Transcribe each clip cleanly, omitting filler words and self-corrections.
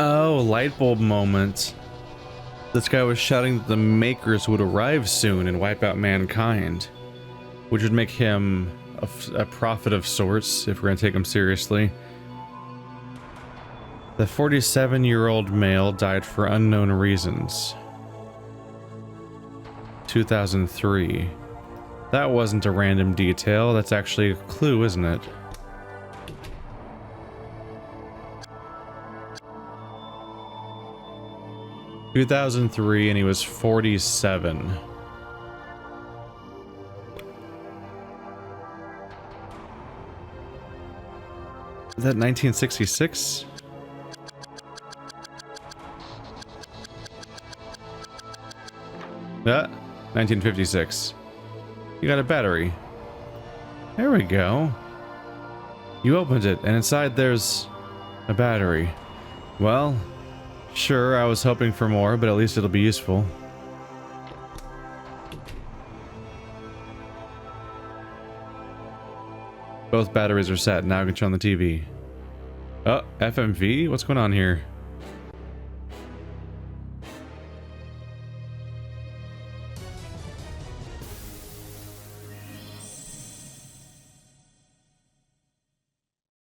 Oh, light bulb moment. This guy was shouting that the makers would arrive soon and wipe out mankind, which would make him a prophet of sorts if we're gonna take him seriously. The 47-year-old male died for unknown reasons. 2003. That wasn't a random detail, that's actually a clue, isn't it? – 2003, and he was 47. Is that 1966? Yeah, 1956. You got a battery. There we go. You opened it, and inside there's a battery. Well, sure, I was hoping for more, but at least it'll be useful. Both batteries are set. Now I can turn on the TV. Oh, FMV? What's going on here?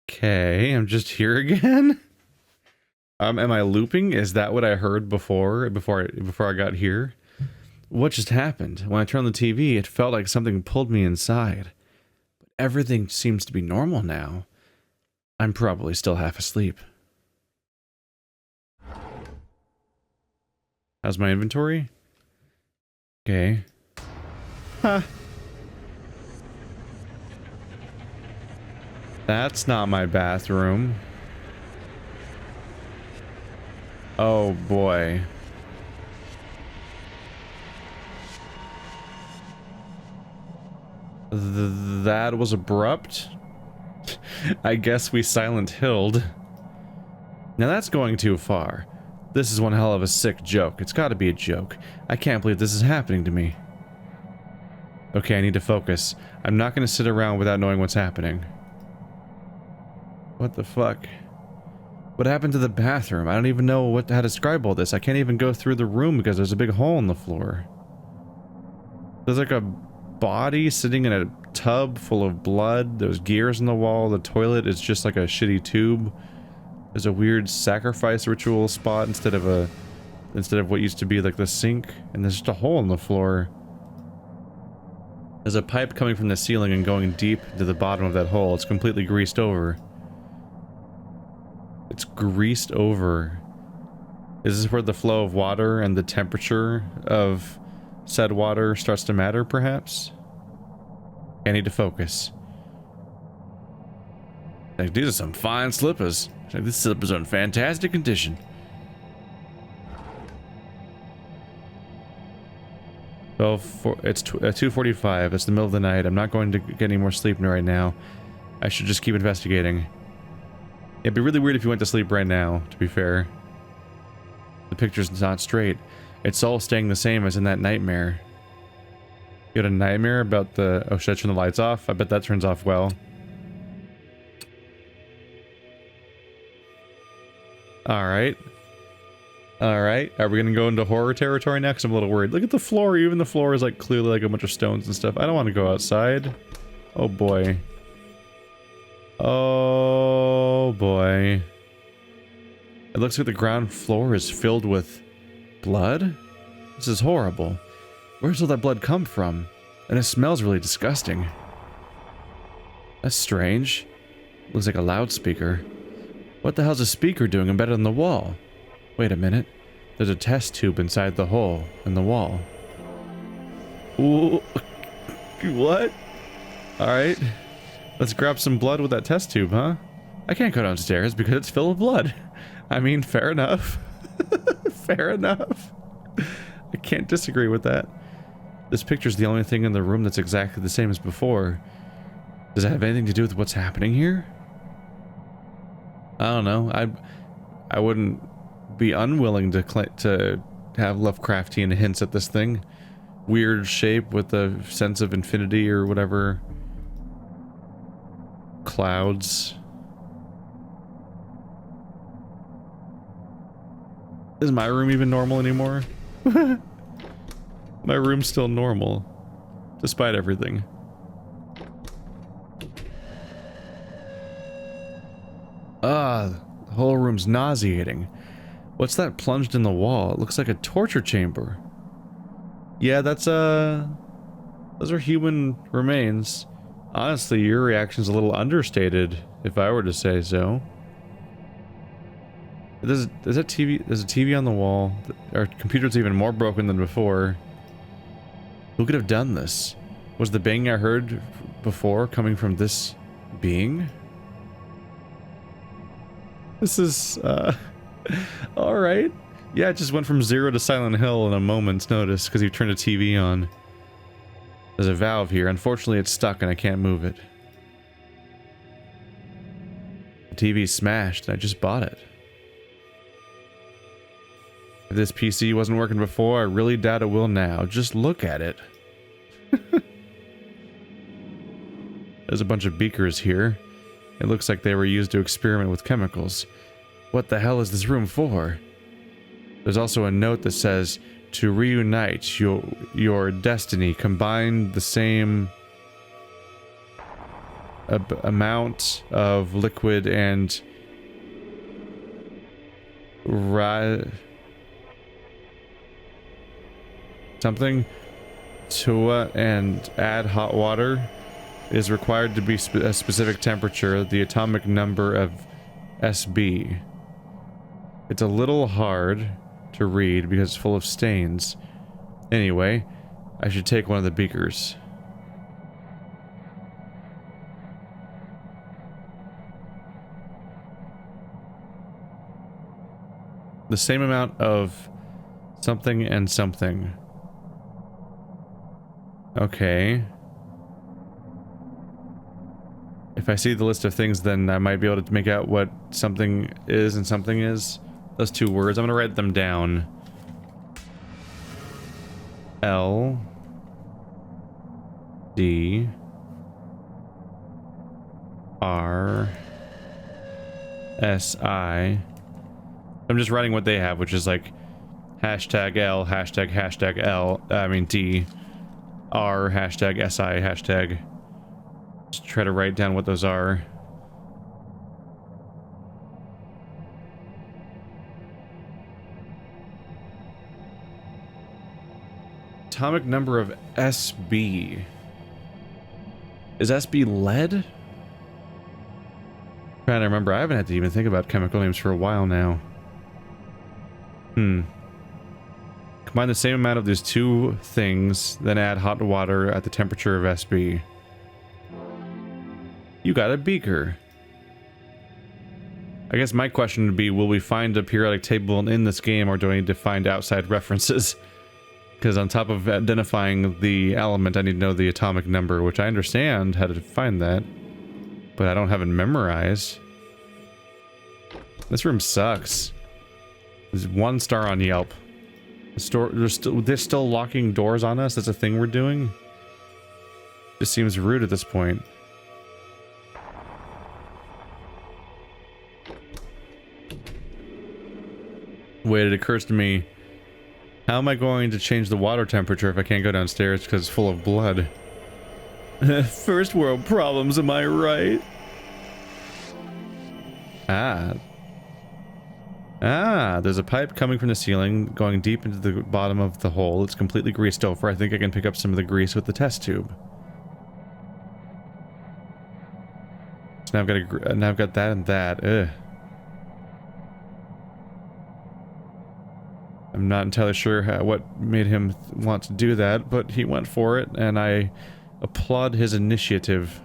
Okay, I'm just here again. Am I looping? Is that what I heard before I got here? What just happened? When I turned on the TV, it felt like something pulled me inside. But everything seems to be normal now. I'm probably still half asleep. How's my inventory? Okay. Huh. That's not my bathroom. Oh boy. That was abrupt. I guess we Silent Hilled. Now that's going too far. This is one hell of a sick joke. It's gotta be a joke. I can't believe this is happening to me. Okay, I need to focus. I'm not gonna sit around without knowing what's happening. What the fuck? What happened to the bathroom? I don't even know how to describe all this. I can't even go through the room because there's a big hole in the floor. There's like a body sitting in a tub full of blood. There's gears in the wall. The toilet is just like a shitty tube. There's a weird sacrifice ritual spot instead of what used to be like the sink. And there's just a hole in the floor. There's a pipe coming from the ceiling and going deep to the bottom of that hole. It's completely greased over. It's greased over. Is this where the flow of water and the temperature of said water starts to matter, perhaps? I need to focus. Like, these are some fine slippers. Like, these slippers are in fantastic condition. Well, it's 2:45. It's the middle of the night. I'm not going to get any more sleep right now. I should just keep investigating. It'd be really weird if you went to sleep right now, to be fair. The picture's not straight. It's all staying the same as in that nightmare. You had a nightmare about the... Oh, should I turn the lights off? I bet that turns off well. Alright. Alright. Are we gonna go into horror territory next? I'm a little worried. Look at the floor. Even the floor is like clearly like a bunch of stones and stuff. I don't want to go outside. Oh boy. Oh boy. It looks like the ground floor is filled with blood? This is horrible. Where's all that blood come from? And it smells really disgusting. That's strange. Looks like a loudspeaker. What the hell's a speaker doing embedded in the wall? Wait a minute. There's a test tube inside the hole in the wall. Ooh. What? Alright. Let's grab some blood with that test tube, huh? I can't go downstairs because it's filled with blood. I mean, fair enough. Fair enough. I can't disagree with that. This picture's the only thing in the room that's exactly the same as before. Does that have anything to do with what's happening here? I don't know. I wouldn't be unwilling to have Lovecraftian hints at this thing. Weird shape with a sense of infinity or whatever. Clouds. Is my room even normal anymore? My room's still normal, despite everything. The whole room's nauseating. What's that plunged in the wall? It looks like a torture chamber. Yeah, that's, those are human remains. Honestly, your reaction's a little understated, if I were to say so. There's a TV on the wall. Our computer's even more broken than before. Who could have done this? Was the banging I heard before coming from this being? This is, alright. Yeah, it just went from 0 to Silent Hill in a moment's notice because you turned a TV on. There's a valve here. Unfortunately, it's stuck and I can't move it. The TV's smashed and I just bought it. If this PC wasn't working before, I really doubt it will now. Just look at it. There's a bunch of beakers here. It looks like they were used to experiment with chemicals. What the hell is this room for? There's also a note that says, to reunite your destiny, combine the same amount of liquid and something to and add hot water is required to be a specific temperature, the atomic number of SB. It's a little hard to read because it's full of stains. Anyway, I should take one of the beakers. The same amount of something and something. Okay. If I see the list of things, then I might be able to make out what something is and something is. Those two words. I'm gonna write them down. L D R S I. I'm just writing what they have, which is like hashtag L, hashtag L, I mean D, R, hashtag SI, hashtag. Just try to write down what those are. Atomic number of SB. Is SB lead? Trying to remember, I haven't had to even think about chemical names for a while now. Combine the same amount of these two things, then add hot water at the temperature of SB. You got a beaker. I guess my question would be, will we find a periodic table in this game, or do I need to find outside references? Because on top of identifying the element, I need to know the atomic number, which I understand how to find that, but I don't have it memorized. This room sucks. There's 1 star on Yelp. They're still locking doors on us? That's a thing we're doing? Just seems rude at this point. Wait, it occurs to me, how am I going to change the water temperature if I can't go downstairs because it's full of blood? First world problems, am I right? There's a pipe coming from the ceiling, going deep into the bottom of the hole. It's completely greased over. I think I can pick up some of the grease with the test tube. So now I've got that and that. Ugh. I'm not entirely sure what made him want to do that, but he went for it, and I applaud his initiative.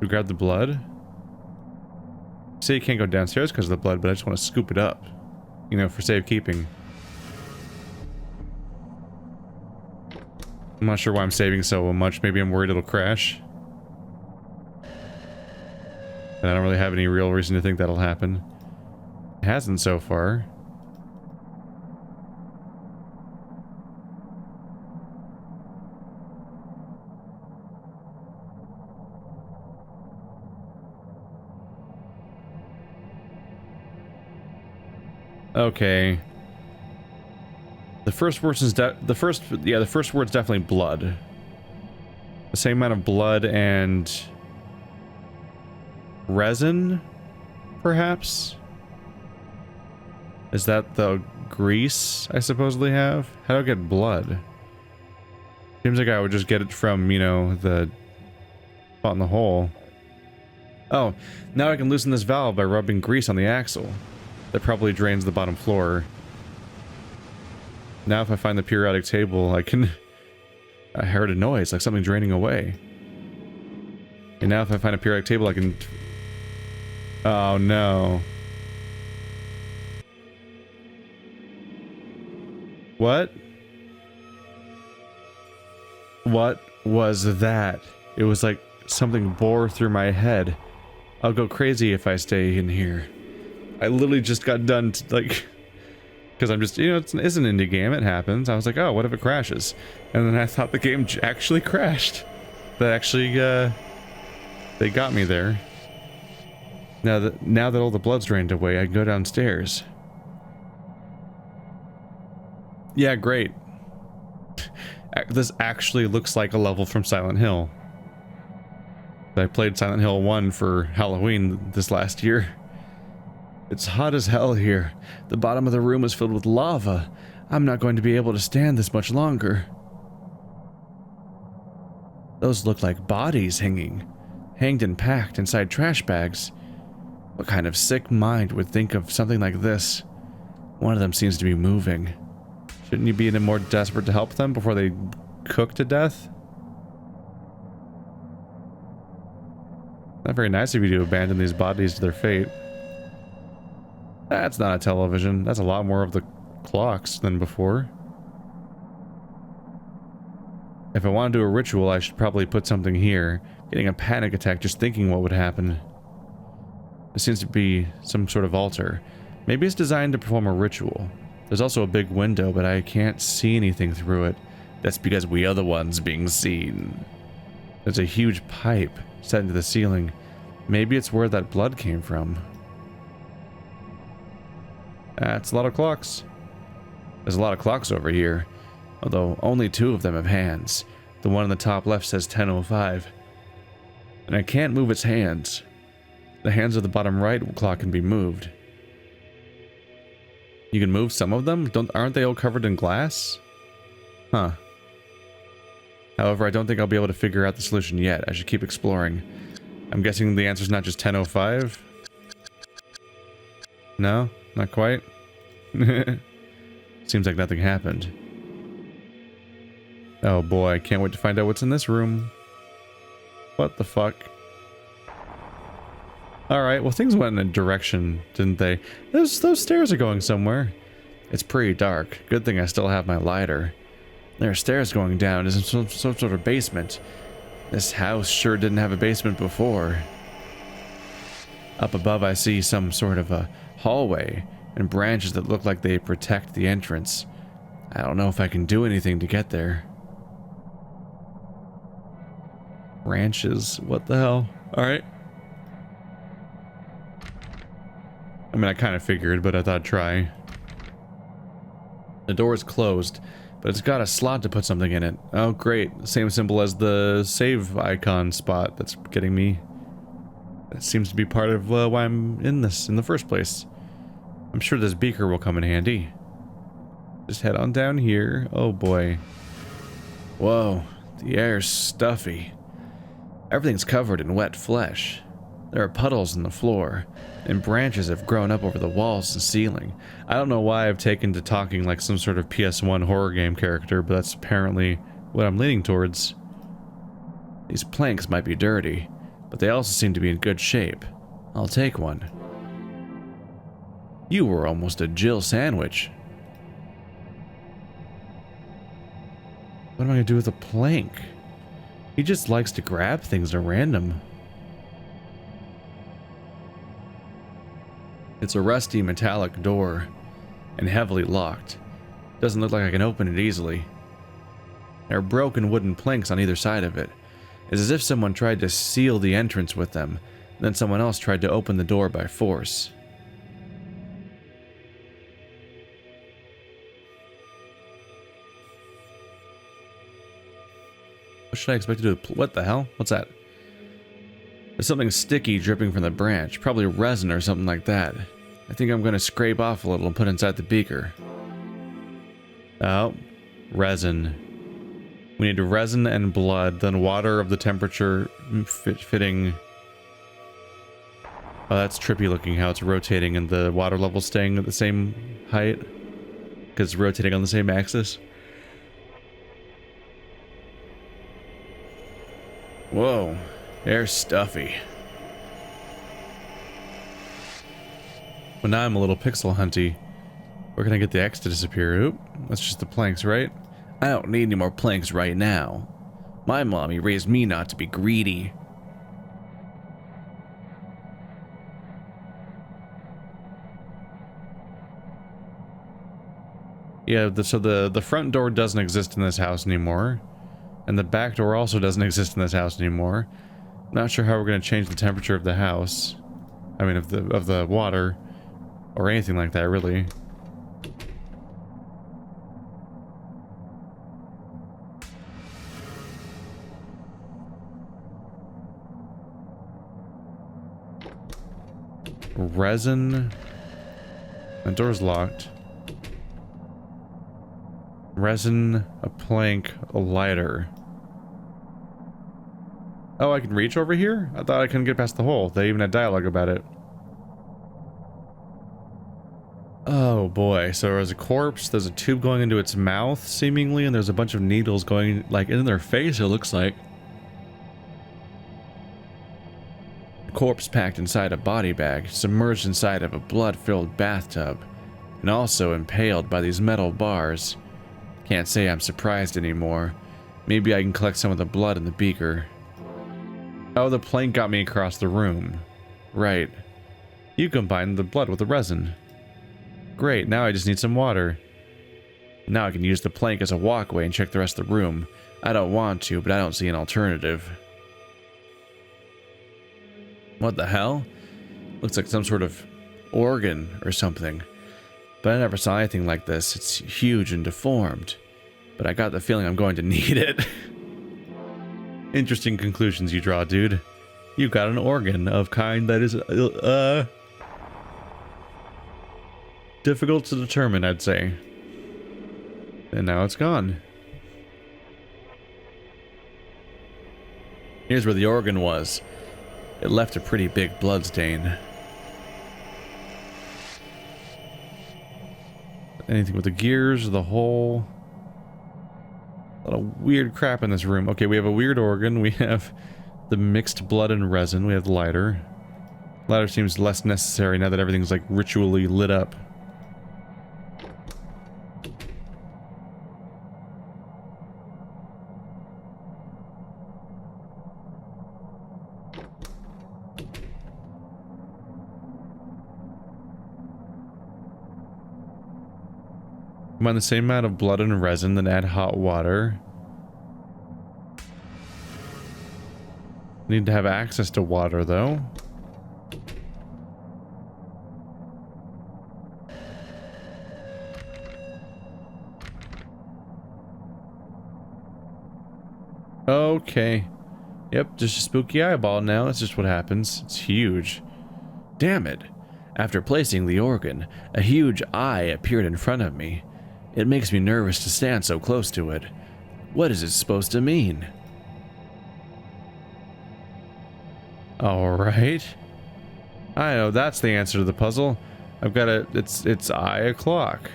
We grab the blood. Say you can't go downstairs because of the blood, but I just want to scoop it up. You know, for safekeeping. I'm not sure why I'm saving so much. Maybe I'm worried it'll crash. And I don't really have any real reason to think that'll happen. It hasn't so far. Okay. The first word is the first word's definitely blood. The same amount of blood and resin, perhaps? Is that the grease I supposedly have? How do I get blood? Seems like I would just get it from, you know, the spot in the hole. Oh, now I can loosen this valve by rubbing grease on the axle. That probably drains the bottom floor. Now if I find the periodic table, I can... I heard a noise, like something draining away. And now if I find a periodic table, I can... Oh no. What? What was that? It was like something bore through my head. I'll go crazy if I stay in here. I literally just got done, like... Because I'm just, you know, it's an indie game, it happens. I was like, oh, what if it crashes? And then I thought the game actually crashed. That actually, they got me there. Now that all the blood's drained away, I can go downstairs. Yeah, great. This actually looks like a level from Silent Hill. I played Silent Hill 1 for Halloween this last year. It's hot as hell here. The bottom of the room is filled with lava. I'm not going to be able to stand this much longer. Those look like bodies hanged and packed inside trash bags. What kind of sick mind would think of something like this? One of them seems to be moving. Shouldn't you be any more desperate to help them before they cook to death? Not very nice of you to abandon these bodies to their fate. That's not a television. That's a lot more of the clocks than before. If I want to do a ritual, I should probably put something here. Getting a panic attack just thinking what would happen. There seems to be some sort of altar. Maybe it's designed to perform a ritual. There's also a big window, but I can't see anything through it. That's because we are the ones being seen. There's a huge pipe set into the ceiling. Maybe it's where that blood came from. That's a lot of clocks. There's a lot of clocks over here, although only 2 of them have hands. The one on the top left says 10:05. And I can't move its hands. The hands of the bottom right clock can be moved. You can move some of them? Aren't they all covered in glass? Huh. However, I don't think I'll be able to figure out the solution yet. I should keep exploring. I'm guessing the answer's not just 10:05? No? Not quite? Seems like nothing happened. Oh boy, I can't wait to find out what's in this room. What the fuck? Alright, well things went in a direction, didn't they? Those stairs are going somewhere. It's pretty dark. Good thing I still have my lighter. There are stairs going down into some sort of basement. This house sure didn't have a basement before. Up above I see some sort of a hallway and branches that look like they protect the entrance. I don't know if I can do anything to get there. Branches? What the hell? Alright. I mean, I kind of figured, but I thought I'd try. The door is closed, but it's got a slot to put something in it. Oh, great. Same symbol as the save icon spot that's getting me. That seems to be part of why I'm in this in the first place. I'm sure this beaker will come in handy. Just head on down here. Oh boy. Whoa, the air's stuffy. Everything's covered in wet flesh. There are puddles in the floor, and branches have grown up over the walls and ceiling. I don't know why I've taken to talking like some sort of PS1 horror game character, but that's apparently what I'm leaning towards. These planks might be dirty, but they also seem to be in good shape. I'll take one. You were almost a Jill sandwich. What am I gonna do with a plank? He just likes to grab things at random. It's a rusty metallic door and heavily locked. Doesn't look like I can open it easily. There are broken wooden planks on either side of it. It's as if someone tried to seal the entrance with them, then someone else tried to open the door by force. What should I expect to do? What the hell? What's that? There's something sticky dripping from the branch. Probably resin or something like that. I think I'm going to scrape off a little and put inside the beaker. Oh, resin. We need resin and blood, then water of the temperature fitting. Oh, that's trippy looking how it's rotating and the water level staying at the same height. Because it's rotating on the same axis. Whoa, air's stuffy. Well, now I'm a little pixel hunty. Where can I get the X to disappear? Oop, that's just the planks, right? I don't need any more planks right now. My mommy raised me not to be greedy. Yeah, so the front door doesn't exist in this house anymore. And the back door also doesn't exist in this house anymore. Not sure how we're going to change the temperature of the house. I mean, of the water. Or anything like that, really. Resin. The door's locked. Resin, a plank, a lighter. Oh, I can reach over here? I thought I couldn't get past the hole. They even had dialogue about it. Oh boy, so there's a corpse, there's a tube going into its mouth, seemingly, and there's a bunch of needles going, like, in their face, it looks like. A corpse packed inside a body bag, submerged inside of a blood-filled bathtub, and also impaled by these metal bars. Can't say I'm surprised anymore. Maybe I can collect some of the blood in the beaker. Oh, the plank got me across the room. Right. You combined the blood with the resin. Great, now I just need some water. Now I can use the plank as a walkway and check the rest of the room. I don't want to, but I don't see an alternative. What the hell? Looks like some sort of organ or something. But I never saw anything like this. It's huge and deformed. But I got the feeling I'm going to need it. Interesting conclusions you draw, dude. You got an organ of kind that is, difficult to determine, I'd say. And now it's gone. Here's where the organ was. It left a pretty big blood stain. Anything with the gears, the hole. A lot of weird crap in this room. Okay, we have a weird organ. We have the mixed blood and resin. We have the lighter. Lighter seems less necessary now that everything's like ritually lit up. Combine the same amount of blood and resin, then add hot water. Need to have access to water, though. Okay. Yep, just a spooky eyeball now. That's just what happens. It's huge. Damn it. After placing the organ, a huge eye appeared in front of me. It makes me nervous to stand so close to it. What is it supposed to mean? Alright. I know, that's the answer to the puzzle. I've got a... It's eye o'clock.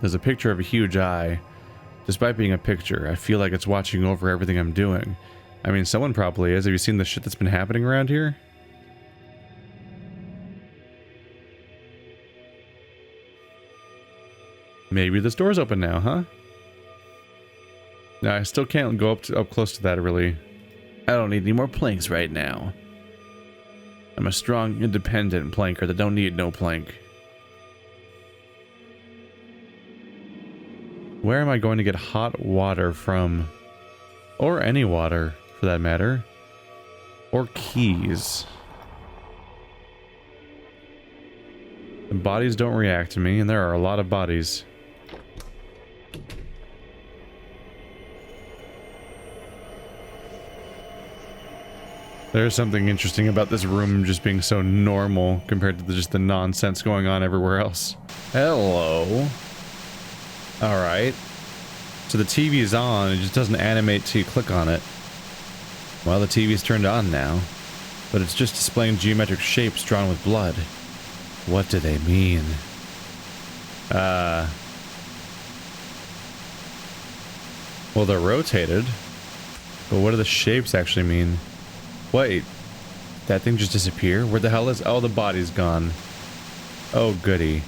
There's a picture of a huge eye. Despite being a picture, I feel like it's watching over everything I'm doing. I mean, someone probably is. Have you seen the shit that's been happening around here? Maybe this door's open now, huh? No, I still can't go up close to that, really. I don't need any more planks right now. I'm a strong, independent planker that don't need no plank. Where am I going to get hot water from? Or any water, for that matter. Or keys. The bodies don't react to me, and there are a lot of bodies. There's something interesting about this room just being so normal compared to just the nonsense going on everywhere else. Hello. Alright. So the TV is on, it just doesn't animate till you click on it. Well, the TV's turned on now, but it's just displaying geometric shapes drawn with blood. What do they mean? Well, they're rotated, but what do the shapes actually mean? Wait, that thing just disappeared? Where the hell is... Oh, the body's gone. Oh, goody.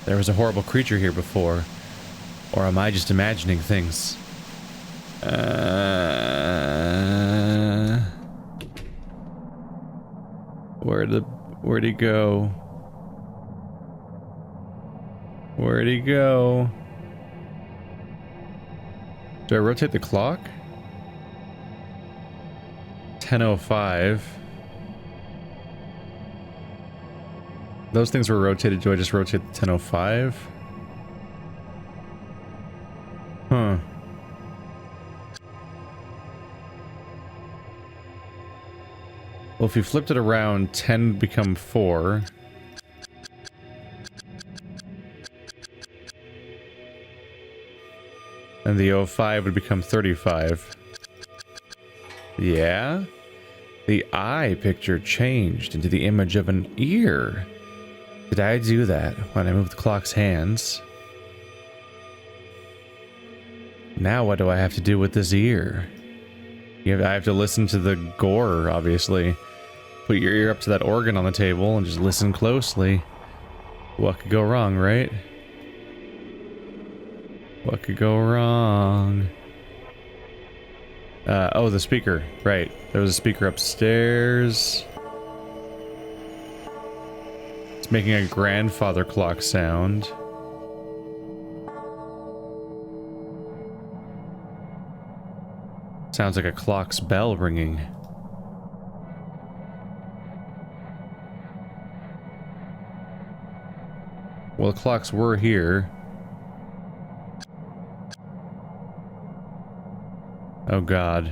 There was a horrible creature here before. Or am I just imagining things? Where'd he go? Where'd he go? Do I rotate the clock? 10:05. Those things were rotated. Do I just rotate the 10:05? Huh. Well, if you flipped it around, 10 would become 4. And the 05 would become 35. Yeah? The eye picture changed into the image of an ear. Did I do that when I moved the clock's hands? Now what do I have to do with this ear? I have to listen to the gore, obviously. Put your ear up to that organ on the table and just listen closely. What could go wrong, right? What could go wrong? Oh, the speaker. Right. There was a speaker upstairs. It's making a grandfather clock sound. Sounds like a clock's bell ringing. Well, the clocks were here. Oh God.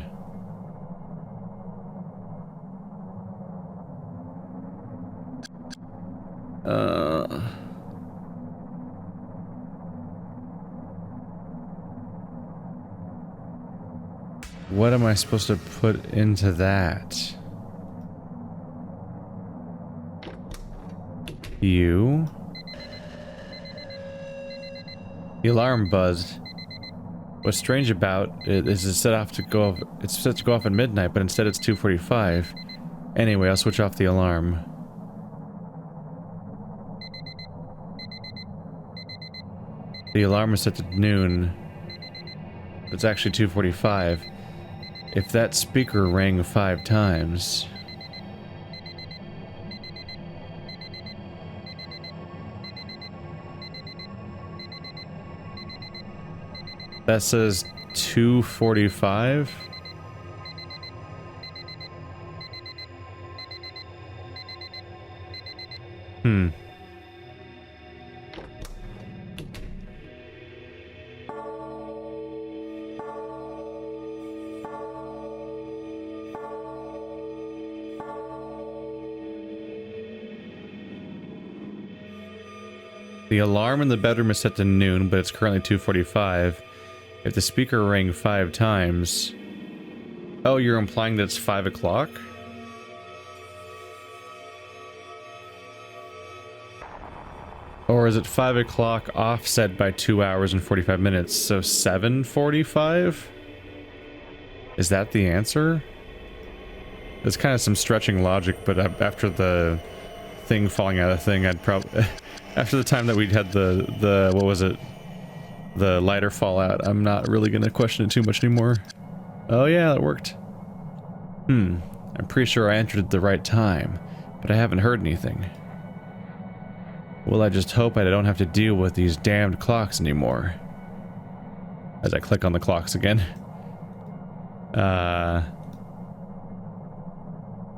What am I supposed to put into that? You? The alarm buzzed. What's strange about it is it's set to go off at midnight, but instead it's 2:45. Anyway, I'll switch off the alarm. The alarm is set to noon. It's actually 2:45. If that speaker rang 5 times... That says 2:45. The alarm in the bedroom is set to noon, but it's currently 2:45. If the speaker rang 5 times... Oh, you're implying that it's 5 o'clock? Or is it 5 o'clock offset by 2 hours and 45 minutes, so 7:45? Is that the answer? It's kind of some stretching logic, but after the thing falling out of the thing, I'd probably... After the time that we'd had the what was it? The lighter fallout, I'm not really gonna question it too much anymore. Oh yeah, that worked. I'm pretty sure I entered at the right time, but I haven't heard anything. Well, I just hope I don't have to deal with these damned clocks anymore. As I click on the clocks again.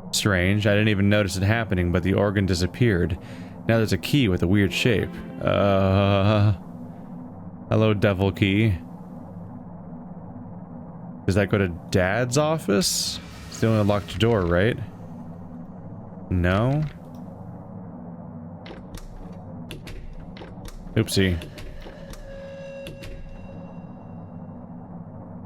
Strange, I didn't even notice it happening, but the organ disappeared. Now there's a key with a weird shape. Hello, devil key. Does that go to Dad's office? It's the only locked door, right? No? Oopsie.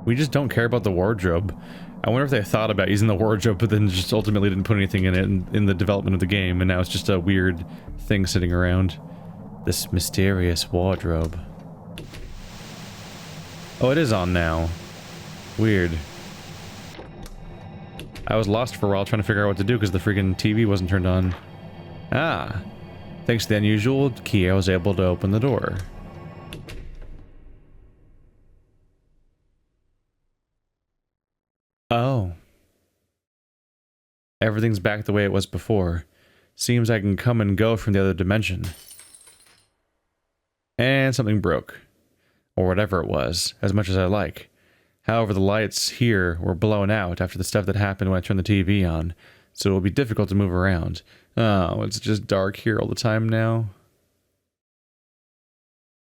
We just don't care about the wardrobe. I wonder if they thought about using the wardrobe, but then just ultimately didn't put anything in it in the development of the game, and now it's just a weird thing sitting around. This mysterious wardrobe. Oh, it is on now. Weird. I was lost for a while trying to figure out what to do because the freaking TV wasn't turned on. Ah. Thanks to the unusual key, I was able to open the door. Oh. Everything's back the way it was before. Seems I can come and go from the other dimension. And something broke. Or whatever it was, as much as I like. However, the lights here were blown out after the stuff that happened when I turned the TV on, so it will be difficult to move around. Oh, it's just dark here all the time now.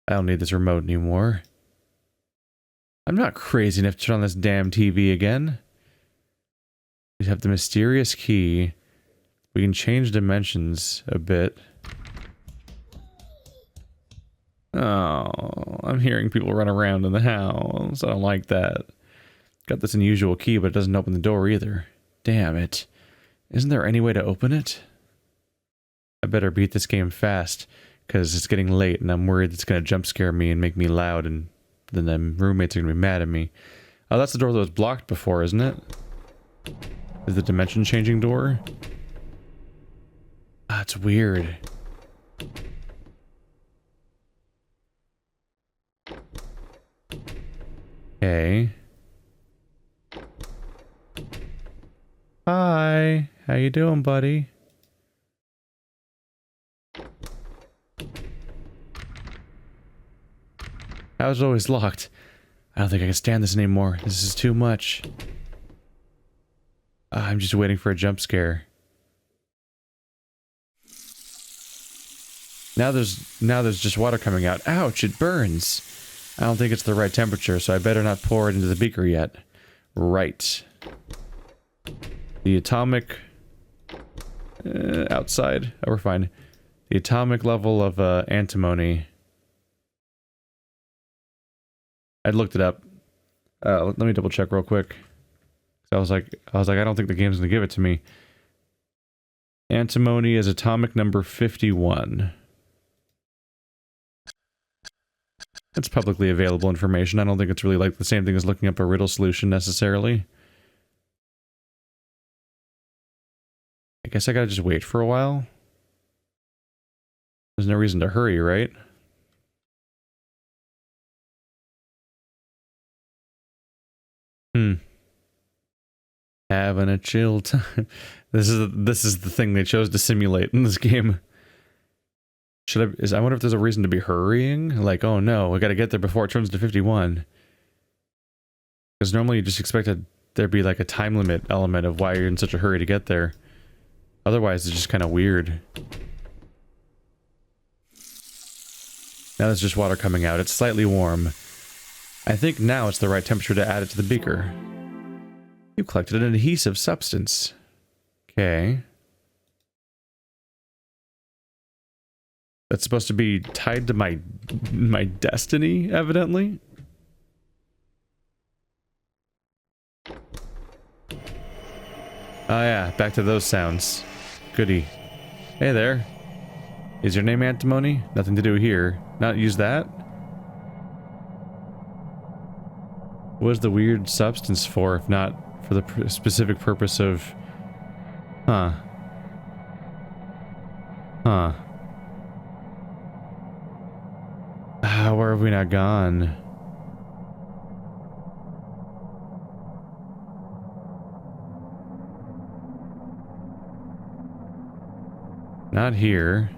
I don't need this remote anymore. I'm not crazy enough to turn on this damn TV again. We have the mysterious key. We can change dimensions a bit. Oh, I'm hearing people run around in the house. I don't like that. Got this unusual key, but it doesn't open the door either. Damn it. Isn't there any way to open it? I better beat this game fast, because it's getting late and I'm worried it's going to jump scare me and make me loud, and then the roommates are going to be mad at me. Oh, that's the door that was blocked before, isn't it? Is the dimension changing door? Ah, it's weird. Okay. Hi. How you doing, buddy? I was always locked. I don't think I can stand this anymore. This is too much. I'm just waiting for a jump scare. Now there's just water coming out. Ouch, it burns. I don't think it's the right temperature, so I better not pour it into the beaker yet. Right. The atomic... outside. Oh, we're fine. The atomic level of antimony. I'd looked it up. Let me double check real quick. I was like, I don't think the game's gonna give it to me. Antimony is atomic number 51. It's publicly available information. I don't think it's really like the same thing as looking up a riddle solution necessarily. I guess I gotta just wait for a while. There's no reason to hurry, right? Having a chill time. This is the thing they chose to simulate in this game. I wonder if there's a reason to be hurrying? Like, oh no, I gotta get there before it turns to 51. Because normally you just expect there be like a time limit element of why you're in such a hurry to get there. Otherwise, it's just kind of weird. Now there's just water coming out. It's slightly warm. I think now it's the right temperature to add it to the beaker. You collected an adhesive substance. Okay. That's supposed to be tied to my destiny, evidently. Oh yeah, back to those sounds. Goody. Hey there. Is your name antimony? Nothing to do here. Not use that? What is the weird substance for, if not for the specific purpose of... Huh. Huh. Where have we not gone? Not here.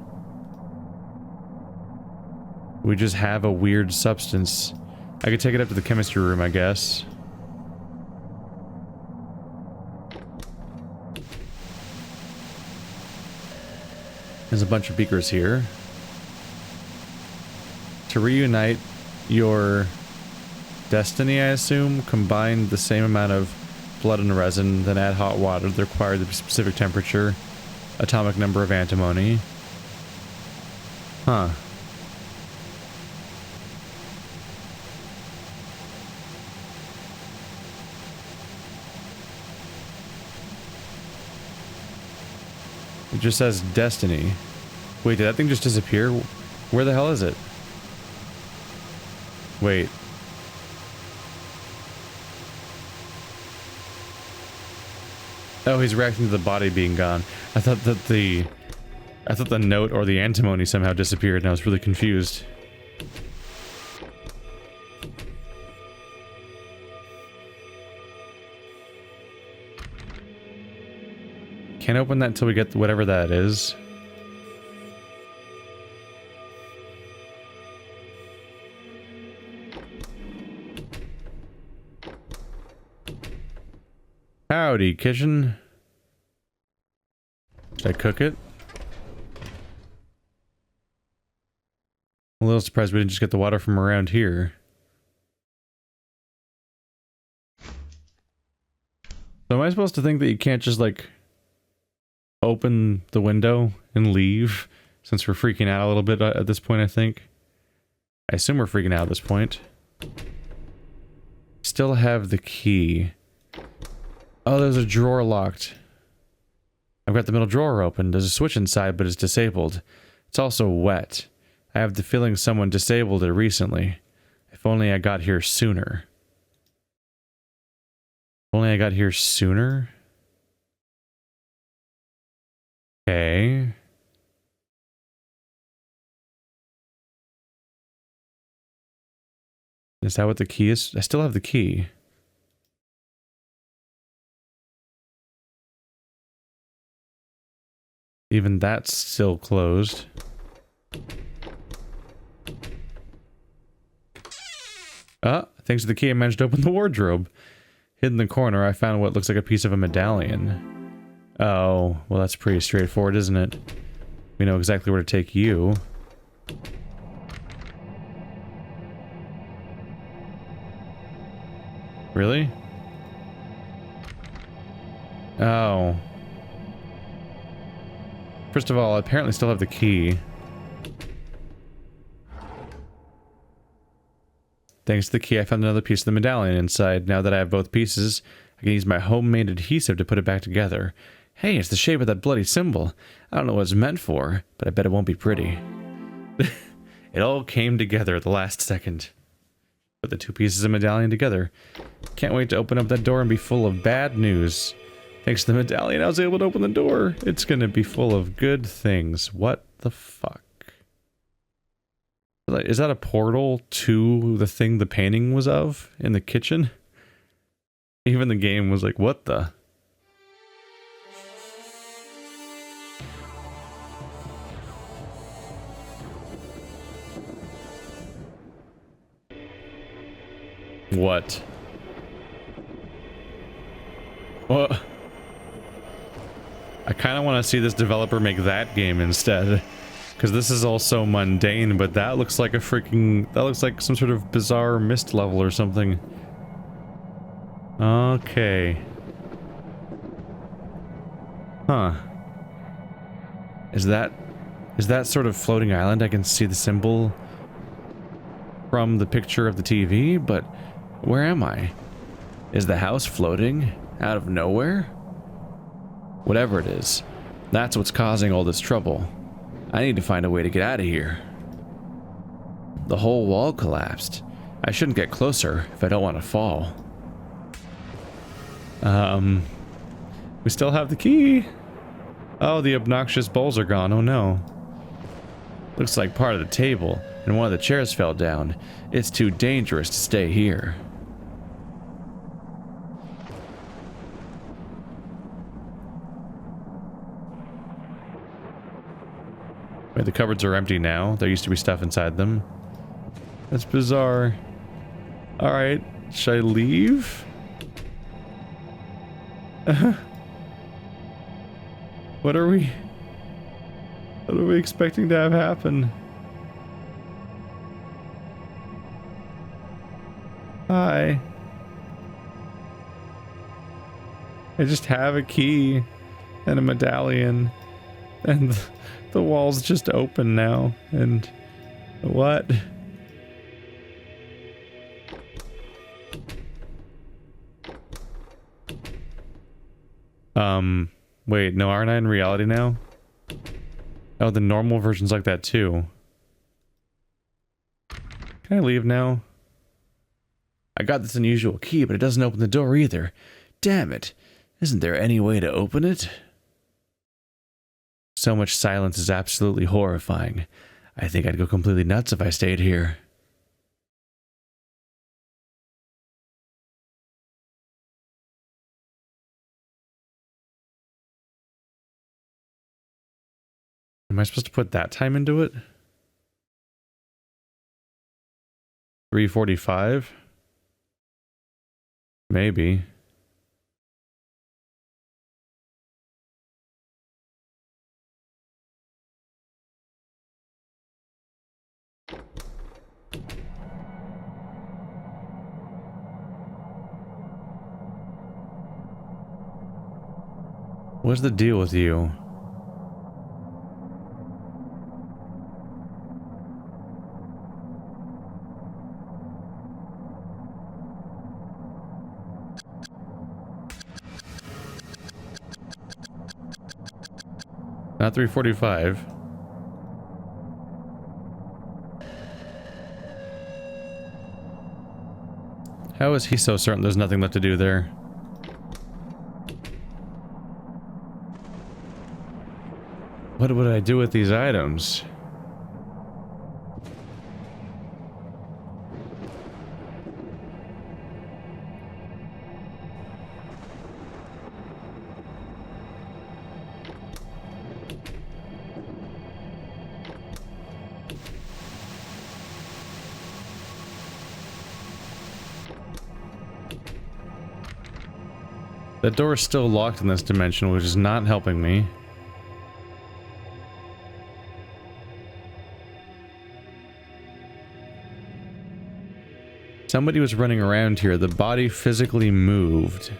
We just have a weird substance. I could take it up to the chemistry room, I guess. There's a bunch of beakers here. To reunite your destiny, I assume, combine the same amount of blood and resin, then add hot water that require the specific temperature, atomic number of antimony. Huh. It just says destiny. Wait, did that thing just disappear? Where the hell is it? Wait. Oh, he's reacting to the body being gone. I thought the note or the antimony somehow disappeared and I was really confused. Can't open that until we get whatever that is. Howdy, kitchen. Should I cook it? I'm a little surprised we didn't just get the water from around here. So am I supposed to think that you can't just, like, open the window and leave? Since we're freaking out a little bit at this point, I think. I assume we're freaking out at this point. Still have the key. Oh, there's a drawer locked. I've got the middle drawer open. There's a switch inside, but it's disabled. It's also wet. I have the feeling someone disabled it recently. If only I got here sooner. If only I got here sooner? Okay. Is that what the key is? I still have the key. Even that's still closed. Thanks to the key I managed to open the wardrobe. Hidden in the corner, I found what looks like a piece of a medallion. Oh, well that's pretty straightforward, isn't it? We know exactly where to take you. Really? Oh. First of all, I apparently still have the key. Thanks to the key, I found another piece of the medallion inside. Now that I have both pieces, I can use my homemade adhesive to put it back together. Hey, it's the shape of that bloody symbol. I don't know what it's meant for, but I bet it won't be pretty. It all came together at the last second. Put the two pieces of medallion together. Can't wait to open up that door and be full of bad news. Thanks to the medallion, I was able to open the door. It's gonna be full of good things. What the fuck? Is that a portal to the thing the painting was of in the kitchen? Even the game was like, what the? What? What? I kind of want to see this developer make that game instead. Because this is also mundane, but that looks like a freaking... That looks like some sort of bizarre mist level or something. Okay. Huh. Is that sort of floating island? I can see the symbol from the picture of the TV, but where am I? Is the house floating out of nowhere? Whatever it is, that's what's causing all this trouble. I need to find a way to get out of here. The whole wall collapsed. I shouldn't get closer if I don't want to fall. We still have the key. Oh, the obnoxious bowls are gone. Oh no. Looks like part of the table and one of the chairs fell down. It's too dangerous to stay here. Wait, the cupboards are empty now. There used to be stuff inside them. That's bizarre. Alright, should I leave? What are we expecting to have happen? Hi. I just have a key and a medallion, and the wall's just open now. And what? Wait, no, aren't I in reality now? Oh, the normal version's like that too. Can I leave now? I got this unusual key, but it doesn't open the door either. Damn it. Isn't there any way to open it? So much silence is absolutely horrifying. I think I'd go completely nuts if I stayed here. Am I supposed to put that time into it? 3:45? Maybe. What's the deal with you? Not 3:45. How is he so certain there's nothing left to do there? What would I do with these items? The door is still locked in this dimension, which is not helping me. Somebody was running around here. The body physically moved.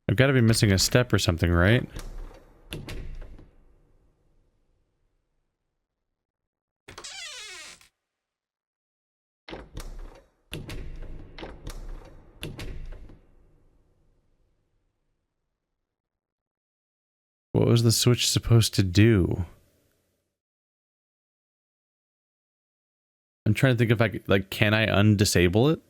I've got to be missing a step or something, right? What was the switch supposed to do? I'm trying to think if I could, like, can I undisable it?